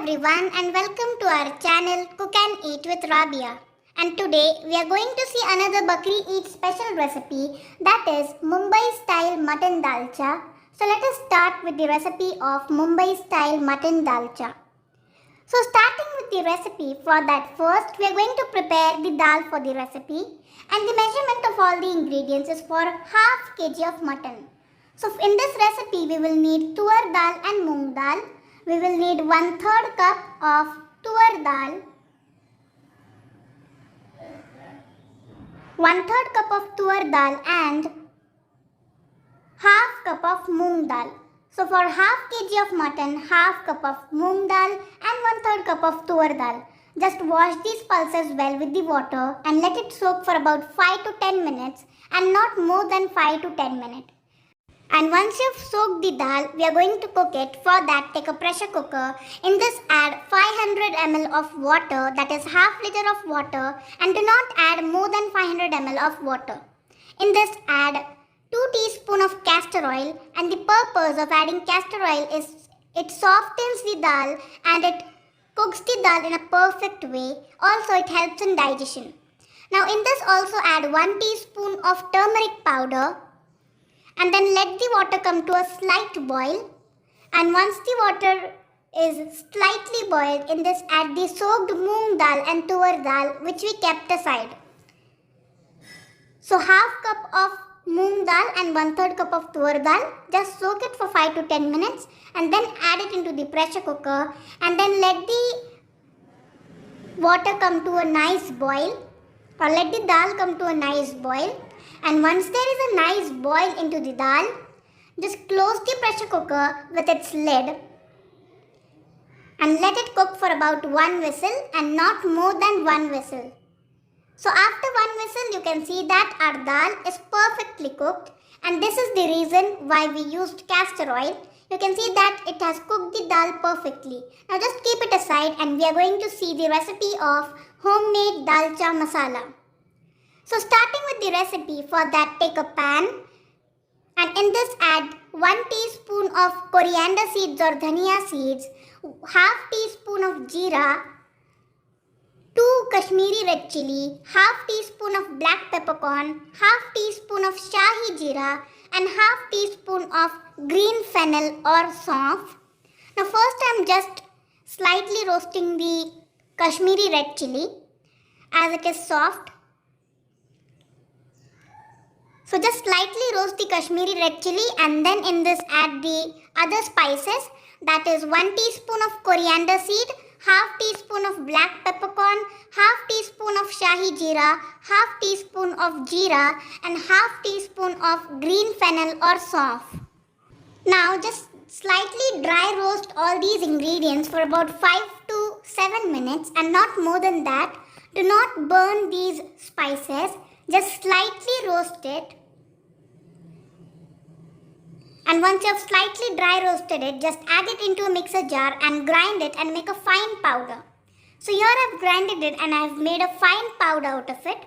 everyone and welcome to our channel Cook and Eat with Rabia. And today we are going to see another Bakri Eid special recipe, that is Mumbai style mutton dalcha. So let us start with the recipe of Mumbai style mutton dalcha. So starting with the recipe, for that first we are going to prepare the dal for the recipe, and the measurement of all the ingredients is for half kg of mutton. So in this recipe we will need tur dal and moong dal. We will need 1/3 cup of tur dal, 1/3 cup of tur dal and half cup of moong dal. So for half kg of mutton, half cup of moong dal and 1/3 cup of tur dal. Just wash these pulses well with the water and let it soak for about 5 to 10 minutes and not more than 5 to 10 minutes. And once you've soaked the dal, we are going to cook it. For that, take a pressure cooker. In this, add 500 ml of water, that is half liter of water, and do not add more than 500 ml of water. In this, add 2 teaspoons of castor oil, and the purpose of adding castor oil is it softens the dal and it cooks the dal in a perfect way. Also, it helps in digestion. Now, in this, also add 1 teaspoon of turmeric powder. And then let the water come to a slight boil. And once the water is slightly boiled, in this add the soaked moong dal and tur dal which we kept aside. So half cup of moong dal and 1/3 cup of tur dal. Just soak it for 5 to 10 minutes and then add it into the pressure cooker. And then let the water come to a nice boil, or let the dal come to a nice boil. And once there is a nice boil into the dal, just close the pressure cooker with its lid and let it cook for about 1 whistle and not more than 1 whistle. So after 1 whistle, you can see that our dal is perfectly cooked, and this is the reason why we used castor oil. You can see that it has cooked the dal perfectly. Now just keep it aside and we are going to see the recipe of homemade dalcha masala. So starting with the recipe, for that take a pan and in this add 1 teaspoon of coriander seeds or dhania seeds, half teaspoon of jeera, 2 Kashmiri red chili, half teaspoon of black peppercorn, half teaspoon of shahi jeera and half teaspoon of green fennel or saunf. Now first I am just slightly roasting the Kashmiri red chili as it is soft. So just slightly roast the Kashmiri red chili and then in this add the other spices, that is 1 teaspoon of coriander seed, half teaspoon of black peppercorn, half teaspoon of shahi jeera, half teaspoon of jeera and half teaspoon of green fennel or saunf. Now just slightly dry roast all these ingredients for about 5 to 7 minutes and not more than that. Do not burn these spices, just slightly roast it. And once you have slightly dry roasted it, just add it into a mixer jar and grind it and make a fine powder. So here I have grinded it and I have made a fine powder out of it.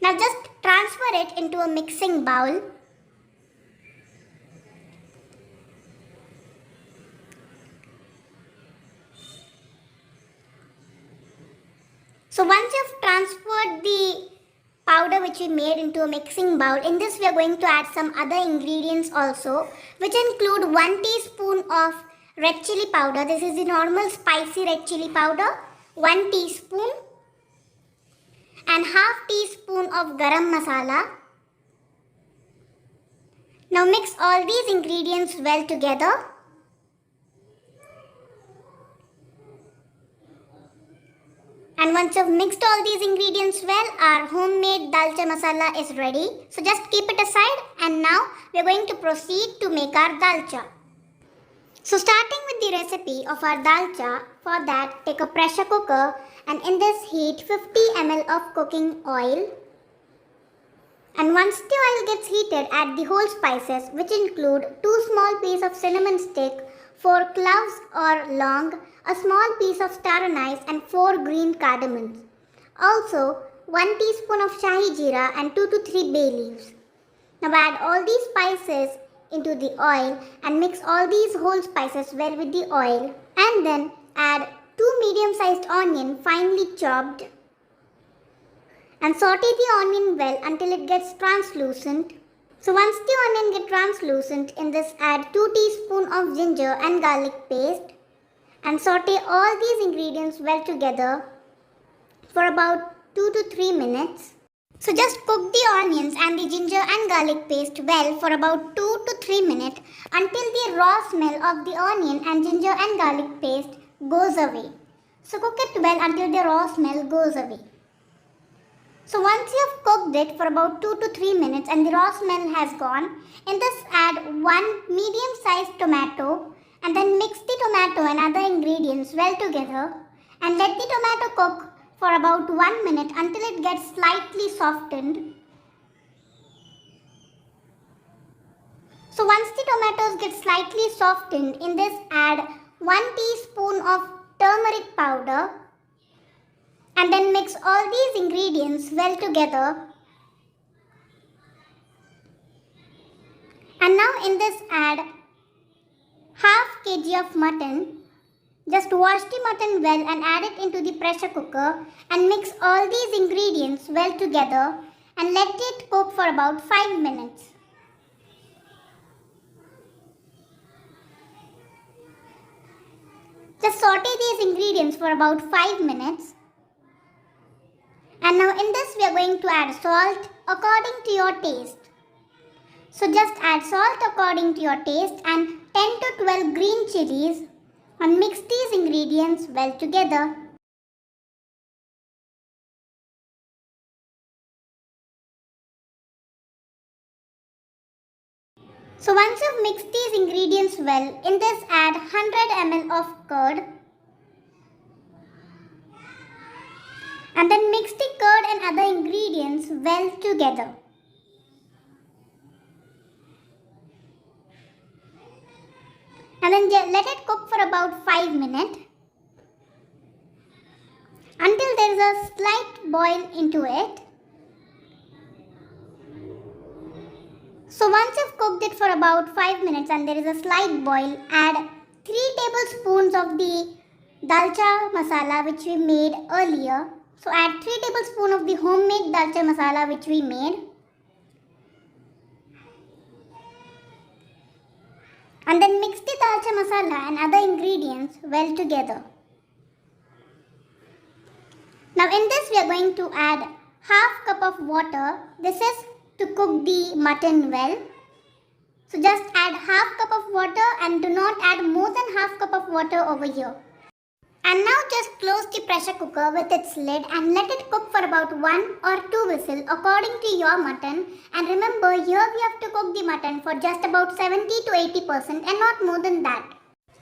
Now just transfer it into a mixing bowl. So once you have transferred the powder which we made into a mixing bowl, in this we are going to add some other ingredients also, which include 1 teaspoon of red chili powder. This is the normal spicy red chili powder, 1 teaspoon, and half teaspoon of garam masala. Now mix all these ingredients well together. And once you've mixed all these ingredients well, our homemade dalcha masala is ready. So just keep it aside and now we are going to proceed to make our dalcha. So starting with the recipe of our dalcha, for that take a pressure cooker and in this heat 50 ml of cooking oil. And once the oil gets heated, add the whole spices which include 2 small pieces of cinnamon stick, 4 cloves or long, a small piece of star anise and 4 green cardamoms. Also 1 teaspoon of shahi jeera and 2 to 3 bay leaves. Now add all these spices into the oil and mix all these whole spices well with the oil and then add 2 medium-sized onion finely chopped and saute the onion well until it gets translucent. So once the onion gets translucent, in this add 2 teaspoons of ginger and garlic paste and saute all these ingredients well together for about 2 to 3 minutes. So just cook the onions and the ginger and garlic paste well for about 2 to 3 minutes until the raw smell of the onion and ginger and garlic paste goes away. So cook it well until the raw smell goes away. So once you have cooked it for about 2 to 3 minutes and the raw smell has gone, in this add 1 medium-sized tomato and then mix the tomato and other ingredients well together and let the tomato cook for about 1 minute until it gets slightly softened. So once the tomatoes get slightly softened, in this add 1 teaspoon of turmeric powder and then mix all these ingredients well together. And now in this add half kg of mutton. Just wash the mutton well and add it into the pressure cooker and mix all these ingredients well together and let it cook for about 5 minutes. Just saute these ingredients for about 5 minutes. And now in this we are going to add salt according to your taste. So just add salt according to your taste and 10 to 12 green chilies and mix these ingredients well together. So once you've mixed these ingredients well, in this add 100 ml of curd and then mix the curd and other ingredients well together. And then let it cook for about 5 minutes until there is a slight boil into it. So once you've cooked it for about 5 minutes and there is a slight boil, add 3 tablespoons of the dalcha masala which we made earlier. So add 3 tablespoons of the homemade dalcha masala which we made. And then mix the dalcha masala and other ingredients well together. Now in this we are going to add half cup of water. This is to cook the mutton well. So just add half cup of water and do not add more than half cup of water over here. And now just close the pressure cooker with its lid and let it cook for about 1 or 2 whistles according to your mutton. And remember, here we have to cook the mutton for just about 70 to 80% and not more than that.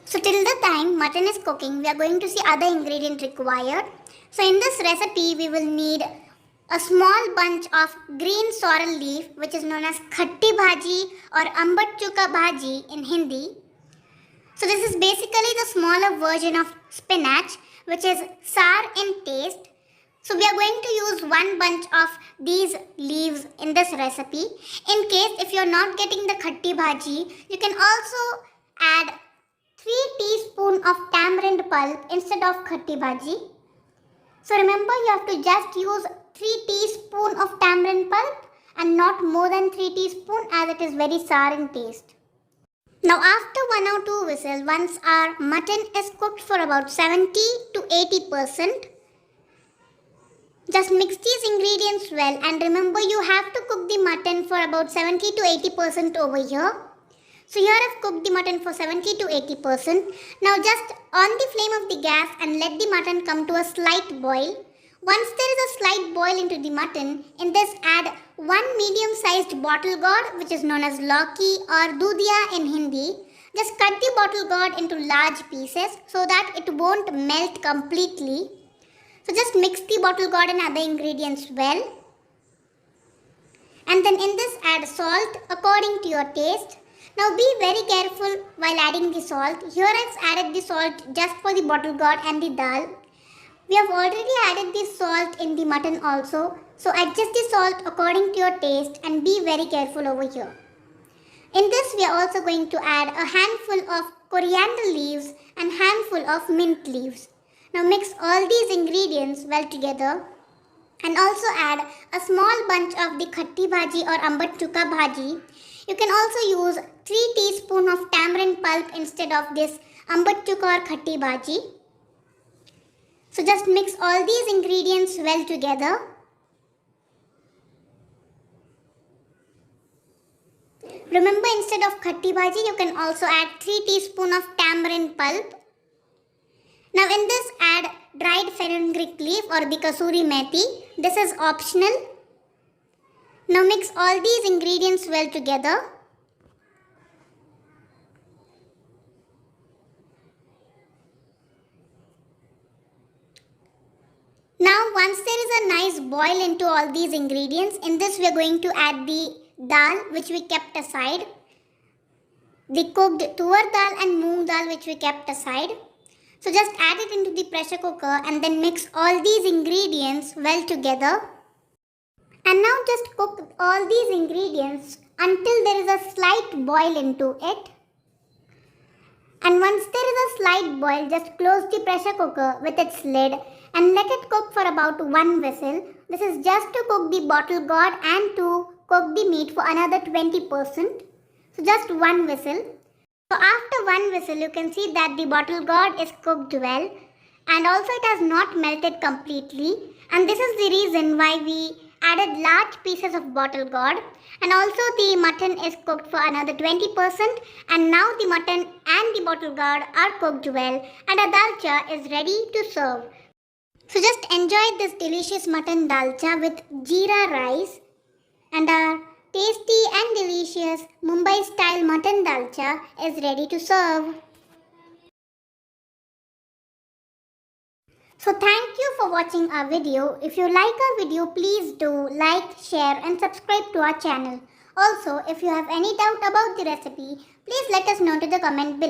So till the time mutton is cooking, we are going to see other ingredients required. So in this recipe, we will need a small bunch of green sorrel leaf which is known as khatti bhaji or ambat chuka bhaji in Hindi. So this is basically the smaller version of spinach which is sour in taste. So we are going to use 1 bunch of these leaves in this recipe. In case if you are not getting the khatti bhaji, you can also add 3 teaspoons of tamarind pulp instead of khatti bhaji. So remember, you have to just use 3 teaspoons of tamarind pulp and not more than 3 teaspoons as it is very sour in taste. Now after 1 or 2 whistles, once our mutton is cooked for about 70 to 80%, just mix these ingredients well and remember you have to cook the mutton for about 70 to 80% over here. So here I've cooked the mutton for 70 to 80%. Now just on the flame of the gas and let the mutton come to a slight boil. Once there is a slight boil into the mutton, in this add 1 medium-sized bottle gourd which is known as lauki or dudia in Hindi. Just cut the bottle gourd into large pieces so that it won't melt completely. So just mix the bottle gourd and other ingredients well. And then in this add salt according to your taste. Now be very careful while adding the salt. Here I've added the salt just for the bottle gourd and the dal. We have already added the salt in the mutton also. So adjust the salt according to your taste and be very careful over here. In this we are also going to add a handful of coriander leaves and handful of mint leaves. Now mix all these ingredients well together and also add a small bunch of the khatti bhaji or ambat chuka bhaji. You can also use 3 teaspoons of tamarind pulp instead of this ambat chuka or khatti bhaji. So just mix all these ingredients well together. Remember, instead of khatti bhaji, you can also add 3 teaspoons of tamarind pulp. Now in this, add dried fenugreek leaf or the kasuri methi. This is optional. Now mix all these ingredients well together. Now once there is a nice boil into all these ingredients, in this we are going to add the dal which we kept aside, the cooked tuar dal and moong dal which we kept aside. So just add it into the pressure cooker and then mix all these ingredients well together. And now just cook all these ingredients until there is a slight boil into it. And once there is a slight boil, just close the pressure cooker with its lid and let it cook for about 1 whistle. This is just to cook the bottle gourd and to cook the meat for another 20%. So just 1 whistle. So after 1 whistle, you can see that the bottle gourd is cooked well and also it has not melted completely. And this is the reason why we added large pieces of bottle gourd. And also the mutton is cooked for another 20%. And now the mutton and the bottle gourd are cooked well and our dalcha is ready to serve. So just enjoy this delicious mutton dalcha with jeera rice, and our tasty and delicious Mumbai style mutton dalcha is ready to serve. So thank you for watching our video. If you like our video, please do like, share and subscribe to our channel. Also, if you have any doubt about the recipe, please let us know to the comment below.